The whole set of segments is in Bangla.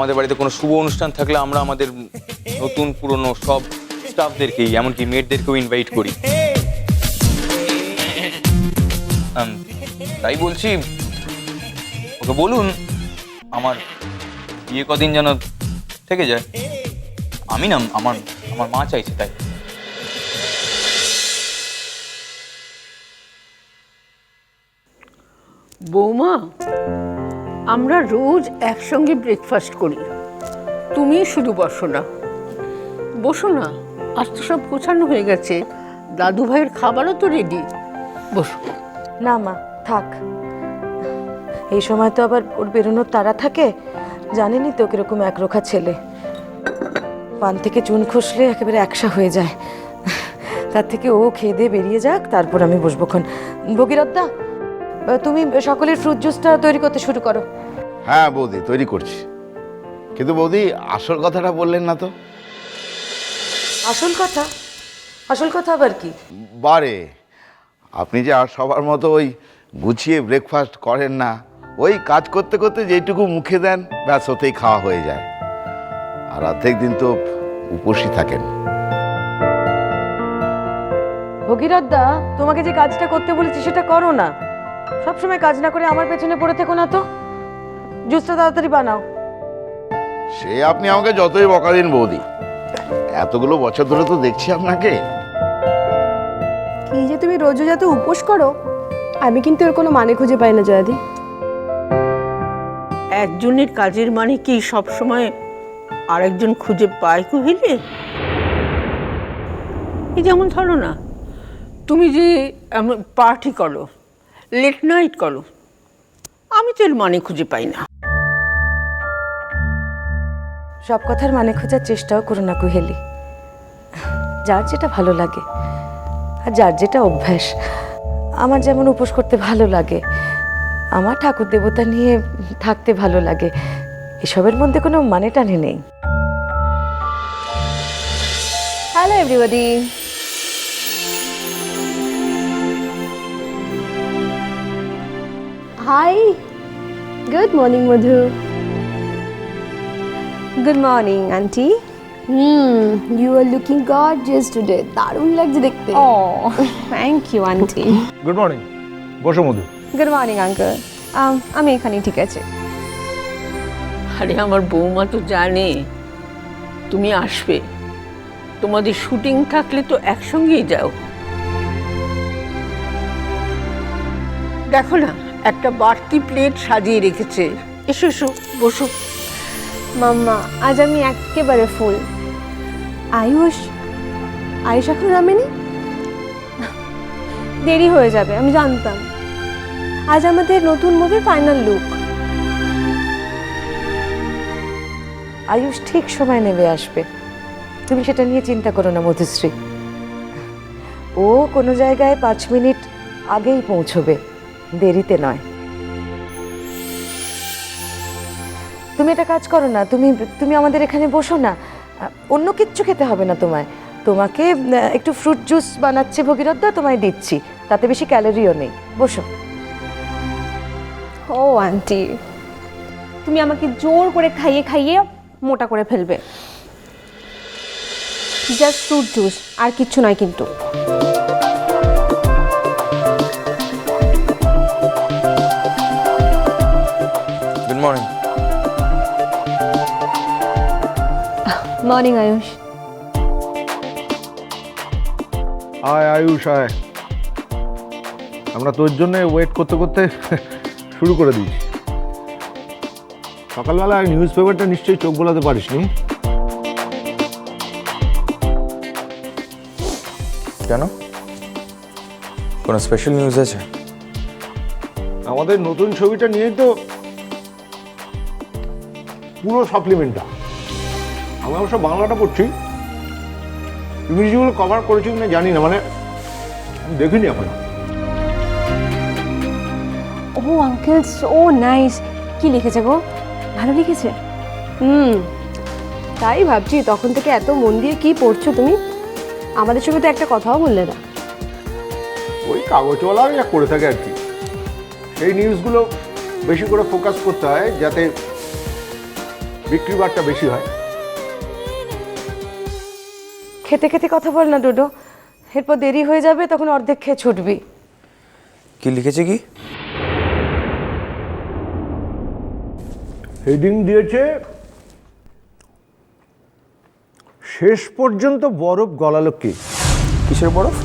আমাদের বাড়িতে কোনো শুভ অনুষ্ঠান থাকলে আমরা আমাদের নতুন পুরনো সব স্টাফদেরকেই এমনকি মেয়েদেরকেও ইনভাইট করি। তাই বলছি ওকে বলুন আমার বিয়ে কদিন যেন থেকে যায়। আমি না আমার আমার মা চাইছে তাই। বৌমা, আমরা রোজ একসঙ্গে ব্রেকফাস্ট করি, তুমি শুধু বসো না। বসো না, আজ তো সব গোছানো হয়ে গেছে, দাদু ভাইয়ের খাবারও তো রেডি। বসো। না মা, থাক। এই সময় তো আবার ওর বেরোনোর তাড়া থাকে, জানেনই তো কিরকম একরোখা ছেলে, পান থেকে চুন খসলে একেবারে একসা হয়ে যায়। তার থেকে ও খেয়ে দিয়ে বেরিয়ে যাক, তারপর আমি বসবোক্ষণ। ভগীরথদা, তুমি সকলের ফ্রুট জুসটা তৈরি করতে শুরু করো। হ্যাঁ বৌদি, তৈরি করছি। কিন্তু বৌদি, আসল কথাটা বললেন না তো। আসল কথা? আসল কথা আবার কি? বারে, আপনি যে আর সবার মতো ওই গুছিয়ে ব্রেকফাস্ট করেন না, ওই কাজ করতে করতে যেটুকু মুখে দেন ব্যাস ওতেই খাওয়া হয়ে যায়। আর অর্ধেক দিন তো উপোসই থাকেন। ভগীরথদা, তোমাকে যে কাজটা করতে বলেছি সেটা করো না। সবসময় কাজ না করে আমার পেছনে পড়ে থেকো না তো। জুসটা তাড়াতাড়ি বানাও। সে আপনি আমাকে যতই বকা দিন বৌদি, এতগুলো বছর ধরে তো দেখছি আপনাকে। কি যে তুমি রোজ এত উপোস করো, আমি কিন্তু এর কোনো মানে খুঁজে পাই না জয়াদি। একজনের কাজের মানে কি সব সময় আরেকজন খুঁজে পায় কুহিলে? এই যেমন ধরো না, তুমি যে পার্টি করো, লেট নাইট করো, আমি তো এর মানে খুঁজে পাই না। সব কথার মানে খোঁজার চেষ্টাও করো না কুহেলি। যার যেটা ভালো লাগে আর যার যেটা অভ্যাস। আমার যেমন উপোস করতে ভালো লাগে, আমার ঠাকুর দেবতা নিয়ে থাকতে ভালো লাগে, এসবের মধ্যে কোনো মানে টানে নেই। Hello everybody. Hi, good morning Madhu. Good morning aunty. You are looking gorgeous today. দারুণ লাগছে দেখতে। Oh thank you aunty. Good morning, বসো মধু। Good morning uncle. আমি এখানেই ঠিক আছে। আরে আমার বৌমা তো জানে তুমি আসবে, তোমাদের শুটিং থাকলে তো একসঙ্গেই যাও। দেখো না, একটা বাড়তি প্লেট সাজিয়ে রেখেছে। এসো এসো, বসো। মাম্মা, আজ আমি একেবারে ফুল। আয়ুষ, আয়ুষ এখন নামেনি? দেরি হয়ে যাবে, আমি জানতাম। আজ আমাদের নতুন মুভির ফাইনাল লুক। আয়ুষ ঠিক সময় নেমে আসবে, তুমি সেটা নিয়ে চিন্তা করো না মধুশ্রী। ও কোনো জায়গায় 5 মিনিট আগেই পৌঁছবে, দেরিতে নয়। তুমি একটা কাজ করো না, তুমি আমাদের এখানে বসো না। অন্য কিচ্ছু খেতে হবে না তোমায়। তোমাকে একটু ফ্রুট জুস বানাচ্ছে ভগীরথদা, তোমায় দিচ্ছি, তাতে বেশি ক্যালোরিও নেই। বসো। ও আন্টি, তুমি আমাকে জোর করে খাইয়ে খাইয়ে মোটা করে ফেলবে। জাস্ট ফ্রুট জুস, আর কিচ্ছু নয় কিন্তু। Good morning. মর্নিং আয়ুষ। আয় আয়ুষ আয়, আমরা তোর জন্য ওয়েট করতে করতে শুরু করে দিয়েছি। সকালবেলা নিউজ পেপারটা নিশ্চয়ই চোখ বোলাতে পারিসনি। কেন, কোনো স্পেশাল নিউজ আছে? আমাদের নতুন ছবিটা নিয়েই তো পুরো সাপ্লিমেন্টটা। আমি অবশ্য বাংলাটা পড়ছি, ইংরেজিগুলো কভার করেছি কিনা জানি না, মানে আমি দেখিনি এখন। ও আঙ্কেল, সো নাইস। কি লিখেছে গো? ভালো লিখেছে? তাই ভাবছি তখন থেকে এত মন দিয়ে কি পড়ছো তুমি। আমাদের সঙ্গে তো একটা কথাও বললে না। ওই কাগজওয়ালা যা করে থাকে আর কি, সেই নিউজগুলো বেশি করে ফোকাস করতে হয় যাতে বিক্রি বাট্টা বেশি হয়। খেতে খেতে কথা বল না ডোডো, এরপর দেরি হয়ে যাবে, তখন অর্ধেক খেয়ে ছুটবি। কি লিখেছে কি? হেডিং দিয়েছে শেষ পর্যন্ত বরফ গলালো কে। কিসের বরফ?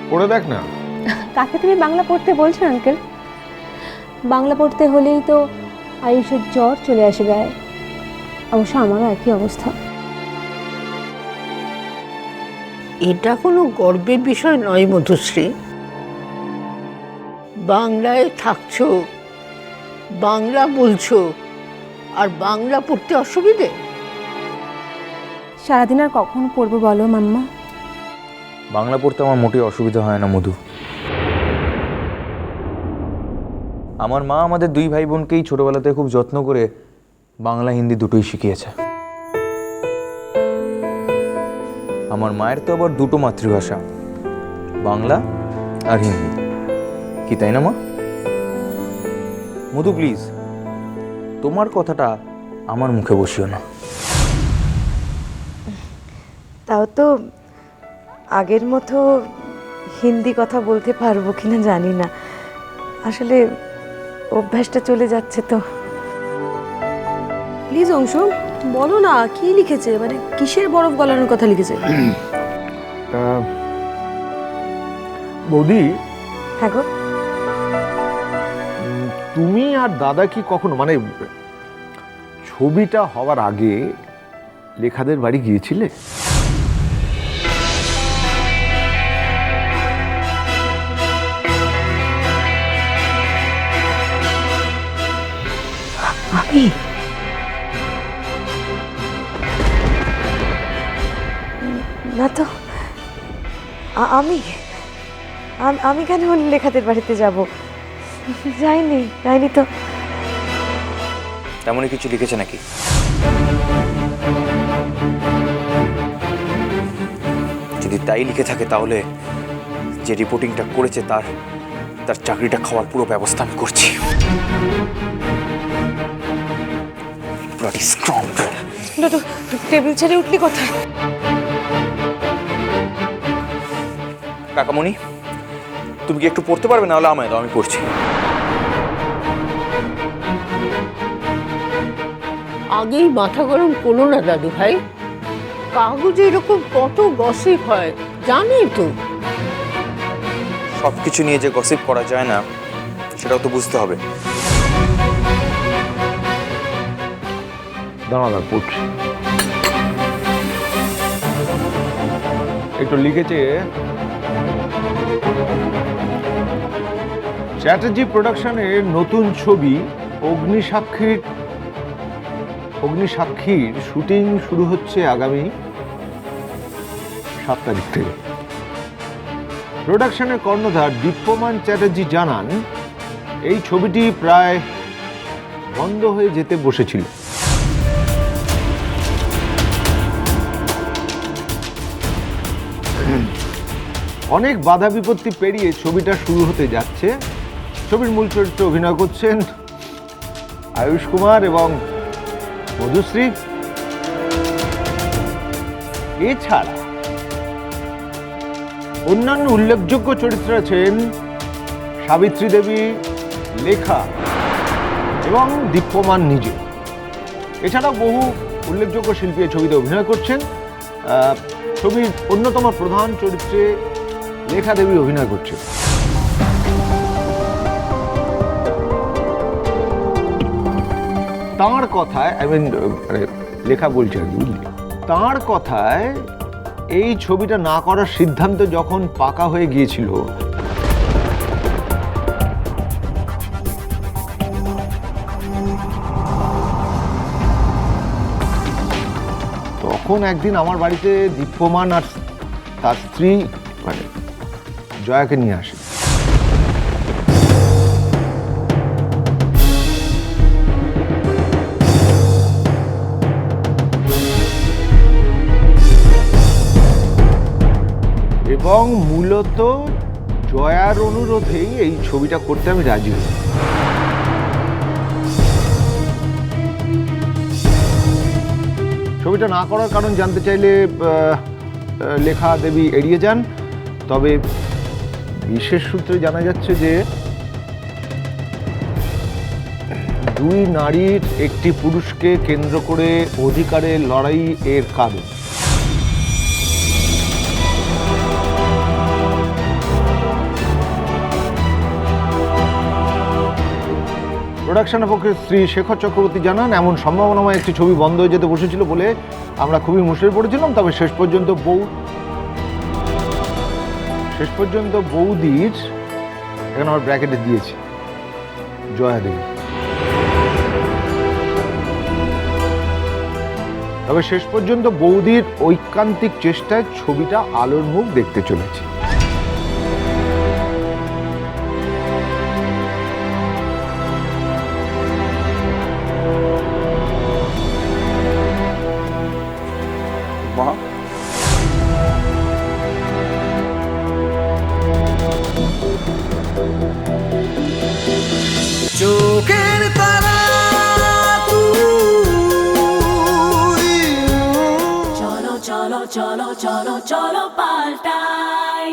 পড়ে দেখ না। কাকে তুমি বাংলা পড়তে বলছো আঙ্কেল? বাংলা পড়তে হলেই তো আয়ুষের জ্বর চলে আসে গায়ে। অবশ্য আমারও একই অবস্থা। এটা কোনো গর্বের বিষয় নয় মধুশ্রী। বাংলায় থাকছো, বাংলা বলছো, আর বাংলা পড়তে অসুবিধে? সারাদিন আর কখন পড়বো বলো মাম্মা? বাংলা পড়তে আমার মোটেই অসুবিধা হয় না মধু। আমার মা আমাদের দুই ভাই বোনকেই ছোটবেলাতে খুব যত্ন করে বাংলা হিন্দি দুটোই শিখিয়েছে। আমার মায়ের তো আবার দুটো মাতৃভাষা, বাংলা আর হিন্দি। কি তাই না মা? মধু প্লিজ, তোমার কথাটা আমার মুখে বসিও না। তাও তো আগের মতো হিন্দি কথা বলতে পারবো কিনা জানি না, আসলে অভ্যাসটা চলে যাচ্ছে তো। প্লিজ অংশ বলো না, কি লিখেছে, মানে কিসের বরফ গলানোর কথা লিখেছে? বৌদি, হ্যাঁ গো, তুমি আর দাদা কি কখনো, মানে ছবিটা হওয়ার আগে লেখাদের বাড়ি গিয়েছিলে? আমি না তো, আমি আমি কেন লেখাদের বাড়িতে যাব? যাইনি তো। তেমনই কিছু লিখেছে নাকি? যদি তাই লিখে থাকে তাহলে যে রিপোর্টিংটা করেছে তার চাকরিটা খাওয়ার পুরো ব্যবস্থা আমি করছি। টেবিল ছেড়ে উঠলি কথা। কাকামণি, তুমি কি একটু পড়তে পারবে? না হলে আমায় দাও, আমি পড়ছি। আগেই মাথা গরম করো না দাদু ভাই। কাগজে এরকম কত গসিপ হয় জানেই তো। সব কিছু নিয়ে যে গসিপ করা যায় না সেটাও তো বুঝতে হবে। দাঁড়া পড়ছি। একটু লিখেছে চ্যাটার্জি প্রোডাকশনের নতুন ছবি অগ্নিসাক্ষীর শুটিং শুরু হচ্ছে আগামী 7 তারিখ থেকে। প্রোডাকশনের কর্ণধার দীপ্যমান চ্যাটার্জি জানান, এই ছবিটি প্রায় বন্ধ হয়ে যেতে বসেছিল। অনেক বাধা বিপত্তি পেরিয়ে ছবিটা শুরু হতে যাচ্ছে। ছবির মূল চরিত্রে অভিনয় করছেন আয়ুষ কুমার এবং মধুশ্রী। এছাড়া অন্যান্য উল্লেখযোগ্য চরিত্রে আছেন সাবিত্রী দেবী, লেখা এবং দীপ্যমান নিজে। এছাড়াও বহু উল্লেখযোগ্য শিল্পী এই ছবিতে অভিনয় করছেন। ছবির অন্যতম প্রধান চরিত্রে লেখা দেবী অভিনয় করছে। তাঁর কথায়, মানে লেখা বলছে আর কি, তাঁর কথায় এই ছবিটা না করার সিদ্ধান্ত যখন পাকা হয়ে গিয়েছিল, তখন একদিন আমার বাড়িতে দীপ্যমান আর তার স্ত্রী মানে জয়াকে নিয়ে আসে। এবং মূলত জয়ার অনুরোধেই এই ছবিটা করতে আমি রাজি হই। ছবিটা না করার কারণ জানতে চাইলে লেখা দেবী এড়িয়ে যান। তবে বিশেষ সূত্রে জানা যাচ্ছে যে দুই নারীর একটি পুরুষকে কেন্দ্র করে অধিকারের লড়াই এর কারণ। প্রোডাকশনের পক্ষে শ্রী শেখর চক্রবর্তী জানান, এমন সম্ভাবনাময় একটি ছবি বন্ধ হয়ে যেতে বসেছিল বলে আমরা খুবই মুশকিলে পড়েছিলাম। তবে শেষ পর্যন্ত বৌদির, এখানে আমার ব্র্যাকেটে দিয়েছি, জয়া দেবী, তবে শেষ পর্যন্ত বৌদির ঐকান্তিক চেষ্টায় ছবিটা আলোর মুখ দেখতে চলেছে। বাহ, চোখের তারা তুই, চলো চলো চলো চলো চলো পাল্টাই